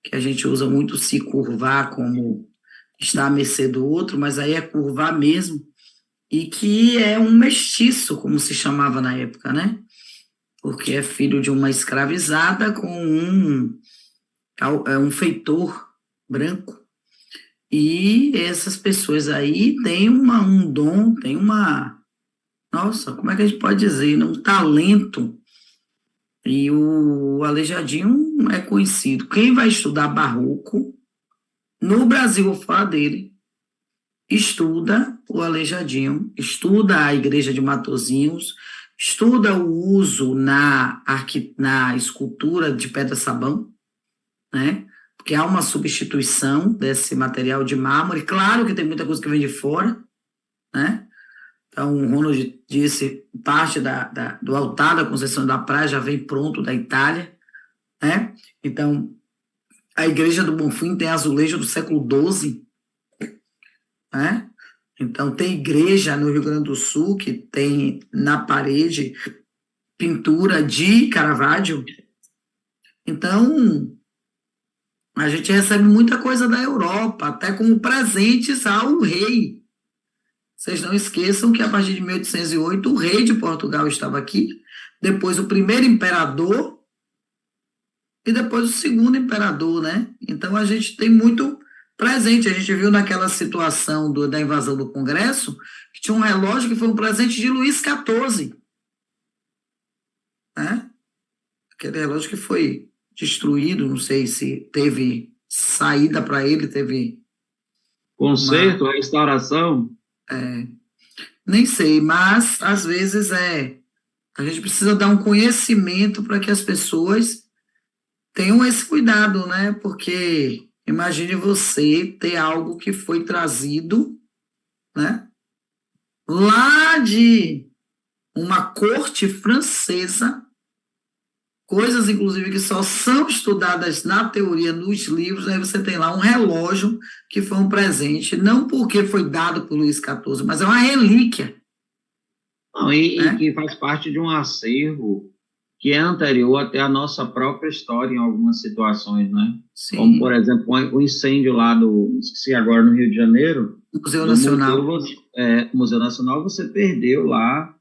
que a gente usa muito se curvar como estar à mercê do outro, mas aí é curvar mesmo, e que é um mestiço, como se chamava na época, né? Porque é filho de uma escravizada com um feitor branco. E essas pessoas aí têm um dom, têm nossa, como é que a gente pode dizer, né? Um talento. E o Aleijadinho é conhecido. Quem vai estudar barroco, no Brasil ou fora dele, estuda o Aleijadinho, estuda a igreja de Matozinhos, estuda o uso na escultura de pedra-sabão, né? Porque há uma substituição desse material de mármore. Claro que tem muita coisa que vem de fora, né? Então, o Ronald disse, parte do altar da Conceição da Praia já vem pronto da Itália, né? Então, a Igreja do Bonfim tem azulejo do século XII, né? Então, tem igreja no Rio Grande do Sul que tem na parede pintura de Caravaggio. Então, a gente recebe muita coisa da Europa, até como presentes ao rei. Vocês não esqueçam que a partir de 1808 o rei de Portugal estava aqui, depois o primeiro imperador e depois o segundo imperador, né? Então a gente tem muito presente. A gente viu naquela situação da invasão do Congresso que tinha um relógio que foi um presente de Luís XIV, né? Aquele relógio que foi destruído, não sei se teve saída para ele, teve Conserto, restauração. Nem sei, mas às vezes a gente precisa dar um conhecimento para que as pessoas tenham esse cuidado, né? Porque imagine você ter algo que foi trazido, né? Lá de uma corte francesa, coisas inclusive que só são estudadas na teoria, nos livros, aí você tem lá um relógio que foi um presente, não porque foi dado por Luís XIV, mas é uma relíquia. Não, e que faz parte de um acervo que é anterior até a nossa própria história em algumas situações, né? Sim. Como, por exemplo, o incêndio lá esqueci agora, no Rio de Janeiro, Museu Nacional. Museu Nacional, você perdeu lá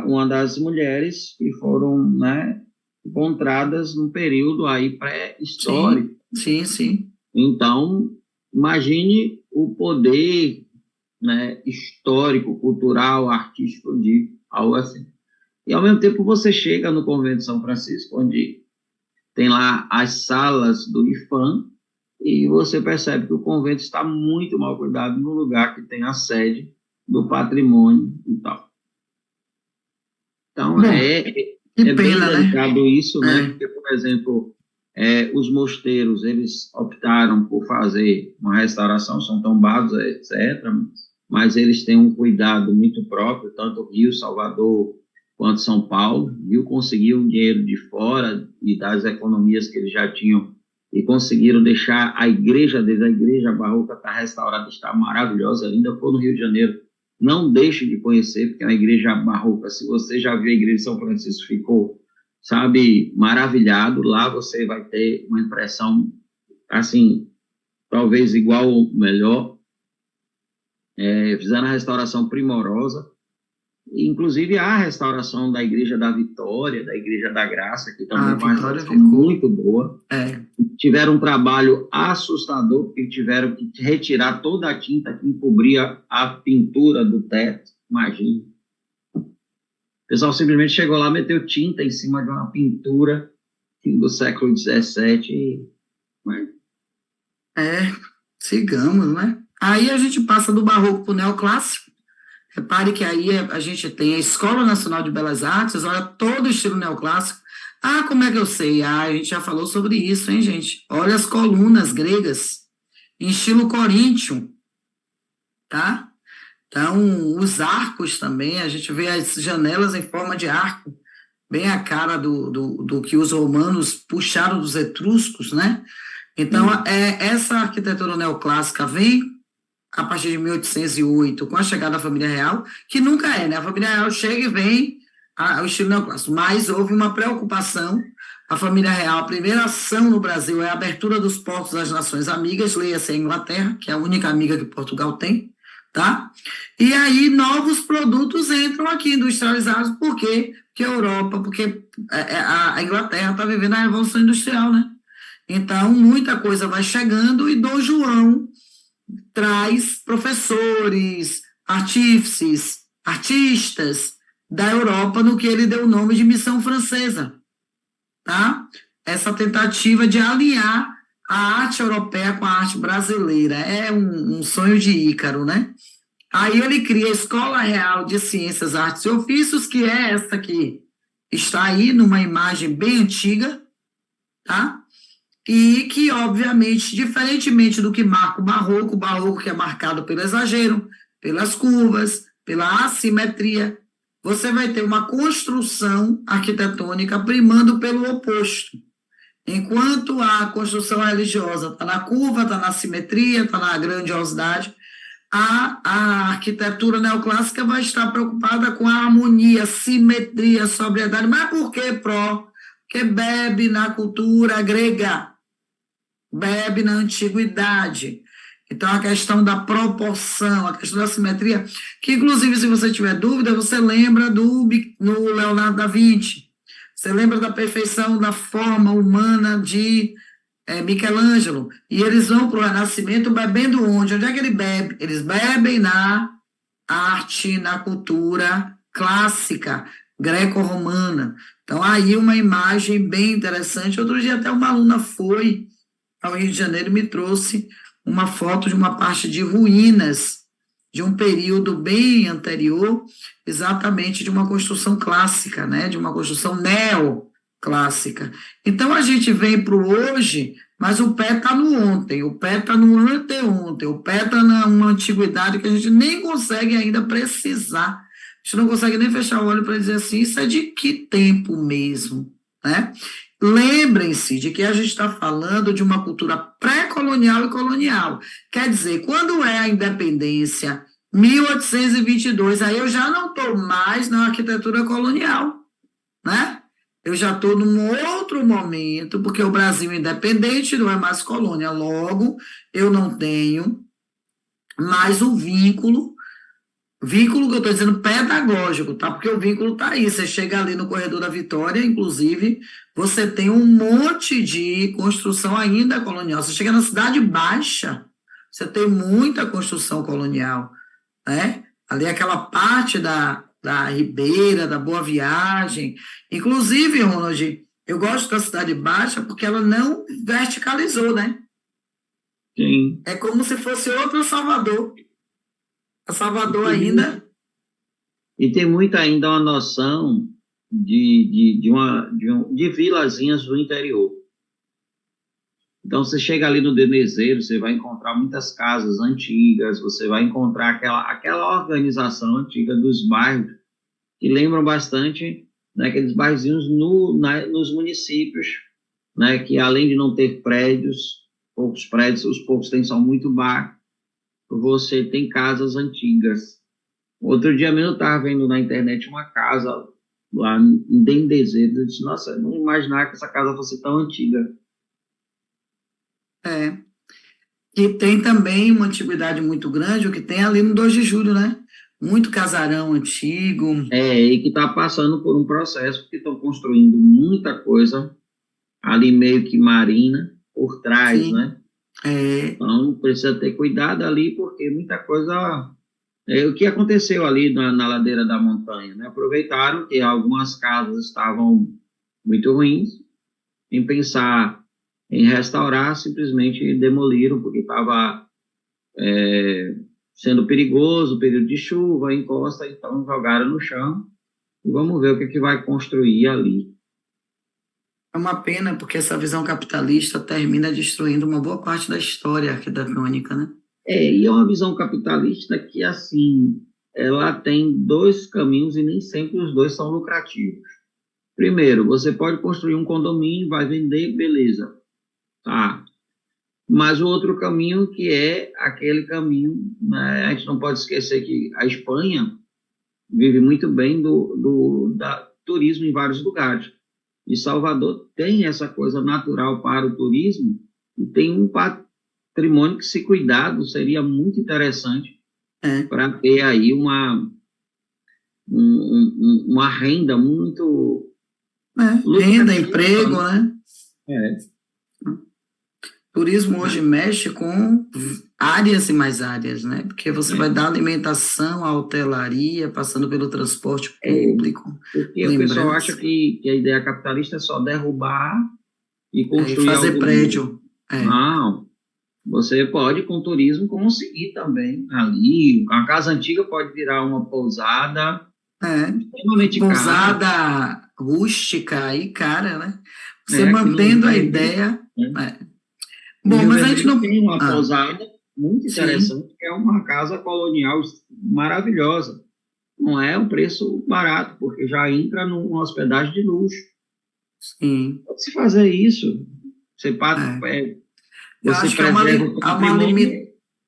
uma das mulheres que foram, né, encontradas num período aí pré-histórico. Sim, sim. Então, imagine o poder, né, histórico, cultural, artístico de algo assim. E, ao mesmo tempo, você chega no Convento de São Francisco, onde tem lá as salas do IFAM, e você percebe que o convento está muito mal cuidado no lugar que tem a sede do patrimônio e tal. Então, que pena, bem delicado, né? Isso, né? Porque, por exemplo, os mosteiros, eles optaram por fazer uma restauração, são tombados, etc., mas eles têm um cuidado muito próprio, tanto Rio, Salvador, quanto São Paulo. Rio conseguiu um dinheiro de fora e das economias que eles já tinham e conseguiram deixar a igreja deles, a igreja barroca está restaurada, está maravilhosa, ainda for no Rio de Janeiro. Não deixe de conhecer, porque é uma igreja barroca. Se você já viu a igreja de São Francisco, ficou, sabe, maravilhado. Lá você vai ter uma impressão, assim, talvez igual ou melhor. Fizeram a restauração primorosa. Inclusive a restauração da Igreja da Vitória, da Igreja da Graça, que também foi uma restauração muito boa. Tiveram um trabalho assustador, porque tiveram que retirar toda a tinta que encobria a pintura do teto, imagina. O pessoal simplesmente chegou lá, meteu tinta em cima de uma pintura do século XVII. Sigamos, né? Aí a gente passa do barroco para o neoclássico. Repare que aí a gente tem a Escola Nacional de Belas Artes, olha todo o estilo neoclássico. Como é que eu sei? A gente já falou sobre isso, hein, gente? Olha as colunas gregas, em estilo coríntio, tá? Então, os arcos também, a gente vê as janelas em forma de arco, bem a cara do que os romanos puxaram dos etruscos, né? Então, essa arquitetura neoclássica vem a partir de 1808, com a chegada da família real, que nunca né? A família real chega e vem ao estilo neoclássico, mas houve uma preocupação, a família real, a primeira ação no Brasil é a abertura dos portos das nações amigas, leia-se a Inglaterra, que é a única amiga que Portugal tem, tá? E aí novos produtos entram aqui, industrializados, por quê? Porque a Europa, porque a Inglaterra está vivendo a Revolução Industrial, né? Então, muita coisa vai chegando e Dom João traz professores, artífices, artistas da Europa no que ele deu o nome de Missão Francesa, tá? Essa tentativa de alinhar a arte europeia com a arte brasileira. É um sonho de Ícaro, né? Aí ele cria a Escola Real de Ciências, Artes e Ofícios, que é essa que está aí numa imagem bem antiga, tá? E que, obviamente, diferentemente do que marca o barroco que é marcado pelo exagero, pelas curvas, pela assimetria, você vai ter uma construção arquitetônica primando pelo oposto. Enquanto a construção religiosa está na curva, está na simetria, está na grandiosidade, a arquitetura neoclássica vai estar preocupada com a harmonia, simetria, sobriedade. Mas por que pró? Porque bebe na cultura grega, bebe na antiguidade. Então, a questão da proporção, a questão da simetria, que, inclusive, se você tiver dúvida, você lembra no Leonardo da Vinci, você lembra da perfeição da forma humana de Michelangelo, e eles vão para o Renascimento bebendo onde? Onde é que ele bebe? Eles bebem na arte, na cultura clássica, greco-romana. Então, aí uma imagem bem interessante. Outro dia até uma aluna foi ao Rio de Janeiro e me trouxe uma foto de uma parte de ruínas de um período bem anterior, exatamente de uma construção clássica, né? De uma construção neoclássica. Então, a gente vem para o hoje, mas o pé está no ontem, o pé está no anteontem, o pé está numa antiguidade que a gente nem consegue ainda precisar. A gente não consegue nem fechar o olho para dizer assim, isso é de que tempo mesmo, né? Lembrem-se de que a gente está falando de uma cultura pré-colonial e colonial. Quer dizer, quando é a independência, 1822, aí eu já não estou mais na arquitetura colonial, né? Eu já estou num outro momento, porque o Brasil é independente não é mais colônia. Logo, eu não tenho mais o vínculo que eu estou dizendo pedagógico, tá? Porque o vínculo está aí. Você chega ali no Corredor da Vitória, inclusive, você tem um monte de construção ainda colonial. Você chega na Cidade Baixa, você tem muita construção colonial, né? Ali aquela parte da Ribeira, da Boa Viagem. Inclusive, Ronald, eu gosto da Cidade Baixa porque ela não verticalizou, né? Sim. É como se fosse outra Salvador. A Salvador E ainda... e tem muita ainda uma noção de vilazinhas do interior. Então, você chega ali no Denezeiro, você vai encontrar muitas casas antigas, você vai encontrar aquela organização antiga dos bairros, que lembram bastante, né, aqueles bairrozinhos nos municípios, né, que além de não ter poucos prédios, os poucos têm são muito baixos, você tem casas antigas. Outro dia mesmo eu estava vendo na internet uma casa lá em Dendezeiro, eu disse, nossa, eu não imaginava que essa casa fosse tão antiga. É, que tem também uma antiguidade muito grande, o que tem ali no 2 de julho, né? Muito casarão antigo. E que está passando por um processo, porque estão construindo muita coisa ali meio que marina, por trás, Sim. né? Então, precisa ter cuidado ali, porque muita coisa... o que aconteceu ali na ladeira da montanha, né? Aproveitaram que algumas casas estavam muito ruins, em pensar em restaurar, simplesmente demoliram, porque estava sendo perigoso, período de chuva, encosta, então jogaram no chão, e vamos ver o que vai construir ali. É uma pena, porque essa visão capitalista termina destruindo uma boa parte da história arquitetônica, né? E é uma visão capitalista que, assim, ela tem dois caminhos e nem sempre os dois são lucrativos. Primeiro, você pode construir um condomínio, vai vender, beleza, tá? Mas o outro caminho que é aquele caminho, né, a gente não pode esquecer que a Espanha vive muito bem da turismo em vários lugares. E Salvador tem essa coisa natural para o turismo e tem um patrimônio que, se cuidado, seria muito interessante para ter aí uma renda muito... renda, emprego, né? É. Turismo hoje mexe com áreas e mais áreas, né? Porque você vai né? dar alimentação à hotelaria, passando pelo transporte É, público, porque o pessoal acha lembrança, que a ideia capitalista é só derrubar e e construir fazer algo novo. prédio. É, Não, você pode, com turismo, conseguir também ali. A casa antiga pode virar uma pousada é. extremamente cara, Pousada rústica e cara, né? Você né? Aqui no mantendo Rio a Vermelho, ideia. né? É. No Bom, Rio mas a gente Vermelho não. tem uma Ah, pousada muito sim, interessante, que é uma casa colonial maravilhosa. Não é um preço barato, porque já entra numa hospedagem de luxo. sim. Pode se fazer isso, você, É. Eu você acho que há preserva o patrimônio.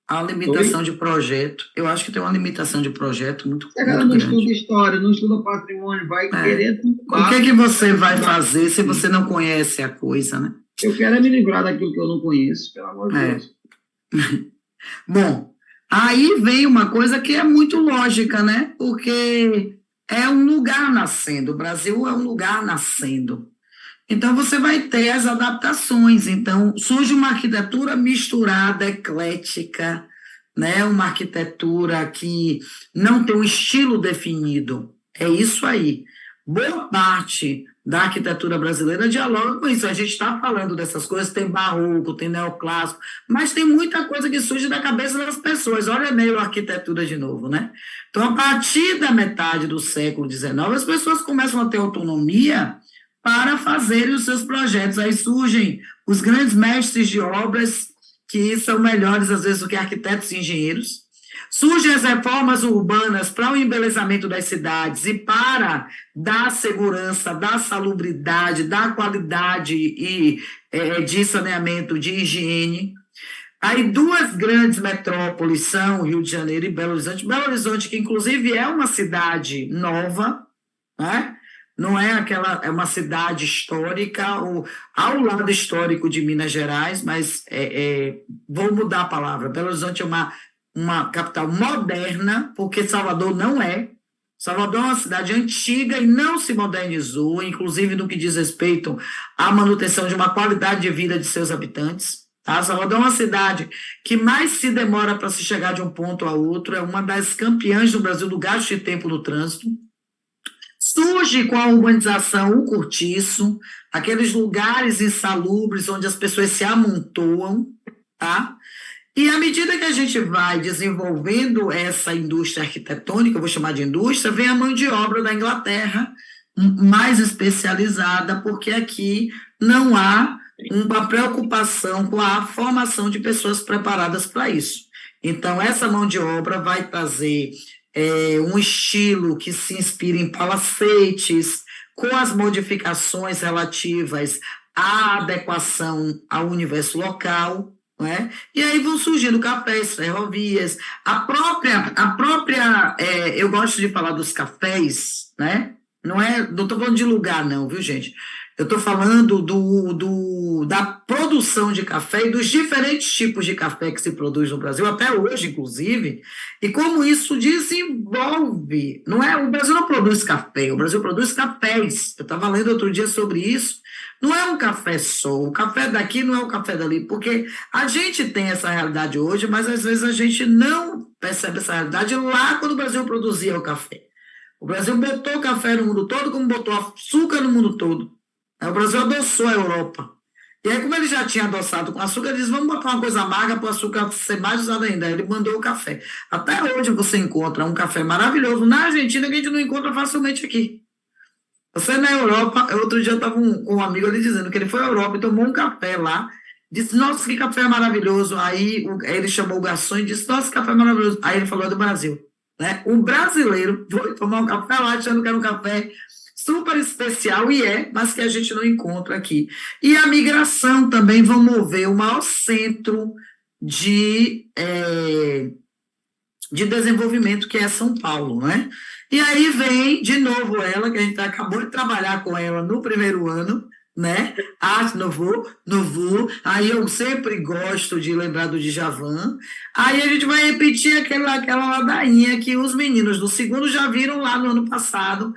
há uma limitação Oi? de projeto. Eu acho que tem uma limitação de projeto muito, Se a galera muito não estuda grande. história, não estuda patrimônio, vai É. querer O que é tumbar que tudo você vai tumbar. fazer se você não conhece a coisa, né? Eu quero é me livrar daquilo que eu não conheço, pelo amor de É. Deus. Bom, aí vem uma coisa que é muito lógica, né? Porque é um lugar nascendo. O Brasil é um lugar nascendo. Então, você vai ter as adaptações. Então, surge uma arquitetura misturada, eclética, né? Uma arquitetura que não tem um estilo definido. É isso aí. Boa parte da arquitetura brasileira dialoga com isso. A gente está falando dessas coisas, tem barroco, tem neoclássico, mas tem muita coisa que surge da cabeça das pessoas. Olha a neuroarquitetura de novo, né? Então, a partir da metade do século XIX, as pessoas começam a ter autonomia para fazerem os seus projetos. Aí surgem os grandes mestres de obras, que são melhores, às vezes, do que arquitetos e engenheiros. Surgem as reformas urbanas para o embelezamento das cidades e para dar segurança, dar salubridade, dar qualidade de saneamento, de higiene. Aí duas grandes metrópoles são Rio de Janeiro e Belo Horizonte. Belo Horizonte, que inclusive é uma cidade nova, né? Não é aquela, é uma cidade histórica, ou ao lado histórico de Minas Gerais, mas vou mudar a palavra. Belo Horizonte é uma capital moderna, porque Salvador não é. Salvador é uma cidade antiga e não se modernizou, inclusive no que diz respeito à manutenção de uma qualidade de vida de seus habitantes. Tá? Salvador é uma cidade que mais se demora para se chegar de um ponto a outro, é uma das campeãs do Brasil do gasto de tempo no trânsito. Surge com a urbanização o cortiço, aqueles lugares insalubres onde as pessoas se amontoam, tá? E à medida que a gente vai desenvolvendo essa indústria arquitetônica, eu vou chamar de indústria, vem a mão de obra da Inglaterra, mais especializada, porque aqui não há uma preocupação com a formação de pessoas preparadas para isso. Então, essa mão de obra vai trazer um estilo que se inspira em palacetes, com as modificações relativas à adequação ao universo local, não é? E aí vão surgindo cafés, ferrovias, eu gosto de falar dos cafés, né? Não estou falando de lugar, não, viu, gente? Eu estou falando da produção de café e dos diferentes tipos de café que se produz no Brasil, até hoje, inclusive, e como isso desenvolve. Não é, o Brasil não produz café, o Brasil produz cafés. Eu estava lendo outro dia sobre isso. Não é um café só, o café daqui não é o café dali, porque a gente tem essa realidade hoje, mas às vezes a gente não percebe essa realidade lá quando o Brasil produzia o café. O Brasil botou café no mundo todo, como botou açúcar no mundo todo. O Brasil adoçou a Europa. E aí, como ele já tinha adoçado com açúcar, ele disse: vamos botar uma coisa amarga para o açúcar ser mais usado ainda. Aí ele mandou o café. Até hoje você encontra um café maravilhoso na Argentina que a gente não encontra facilmente aqui. Você na Europa, outro dia eu estava com um amigo ali dizendo que ele foi à Europa e tomou um café lá. Disse: nossa, que café maravilhoso. Aí ele chamou o garçom e disse: nossa, que café maravilhoso. Aí ele falou: é do Brasil. Né? Um brasileiro foi tomar um café lá, achando que era um café super especial, e mas que a gente não encontra aqui. E a migração também vai mover o maior centro de desenvolvimento, que é São Paulo, né? E aí vem, de novo, ela, que a gente acabou de trabalhar com ela no primeiro ano, né? Arte Nouveau. Aí eu sempre gosto de lembrar do Djavan. Aí a gente vai repetir aquela ladainha que os meninos do segundo já viram lá no ano passado,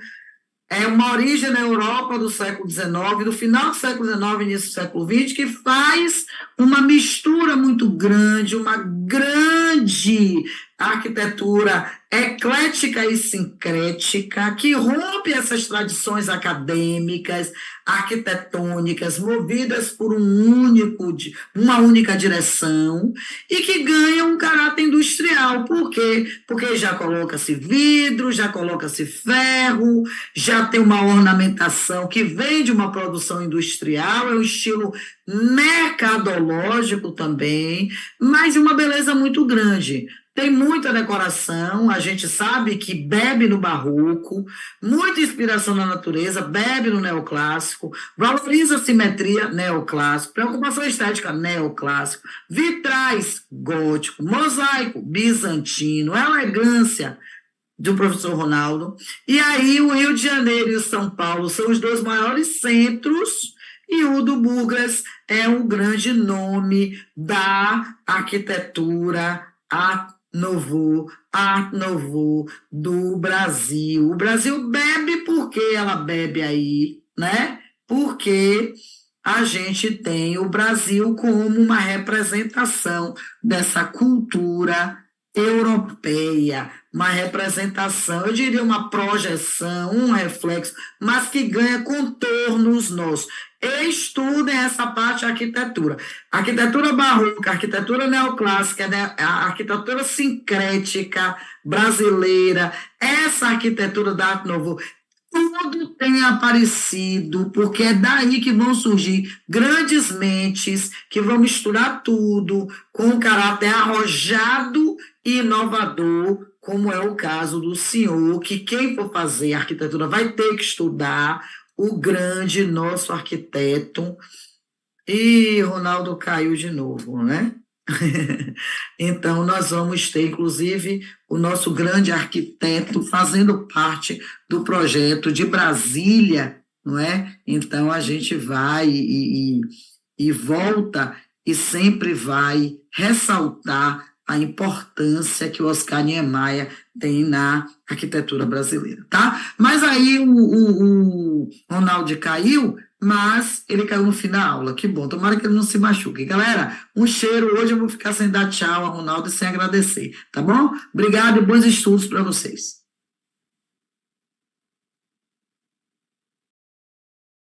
É uma origem na Europa do século XIX, do final do século XIX, início do século XX, que faz uma mistura muito grande, uma grande arquitetura eclética e sincrética, que rompe essas tradições acadêmicas, arquitetônicas, movidas por uma única direção, e que ganha um caráter industrial. Por quê? Porque já coloca-se vidro, já coloca-se ferro, já tem uma ornamentação que vem de uma produção industrial, é um estilo mercadológico também, mas de uma beleza muito grande. Tem muita decoração, a gente sabe que bebe no barroco, muita inspiração na natureza, bebe no neoclássico, valoriza a simetria neoclássico, preocupação estética neoclássico, vitrais gótico, mosaico bizantino, elegância do professor Ronaldo. E aí o Rio de Janeiro e o São Paulo são os dois maiores centros, e o do Burgras é o grande nome da arquitetura Art Nouveau do Brasil. O Brasil bebe porque ela bebe aí, né? Porque a gente tem o Brasil como uma representação dessa cultura europeia, uma representação, eu diria uma projeção, um reflexo, mas que ganha contornos nossos. Estudem essa parte da arquitetura. Arquitetura barroca, arquitetura neoclássica, né? A arquitetura sincrética brasileira, essa arquitetura da Arte Nouveau, tudo tem aparecido, porque é daí que vão surgir grandes mentes que vão misturar tudo com um caráter arrojado e inovador, como é o caso do senhor, que quem for fazer arquitetura vai ter que estudar, o grande nosso arquiteto. E Ronaldo caiu de novo, né? Então, nós vamos ter, inclusive, o nosso grande arquiteto fazendo parte do projeto de Brasília, não é? Então, a gente vai e volta e sempre vai ressaltar a importância que o Oscar Niemeyer tem na arquitetura brasileira, tá? Mas aí o Ronaldo caiu, mas ele caiu no fim da aula, que bom, tomara que ele não se machuque. Galera, um cheiro, hoje eu vou ficar sem dar tchau a Ronaldo e sem agradecer, tá bom? Obrigado e bons estudos para vocês.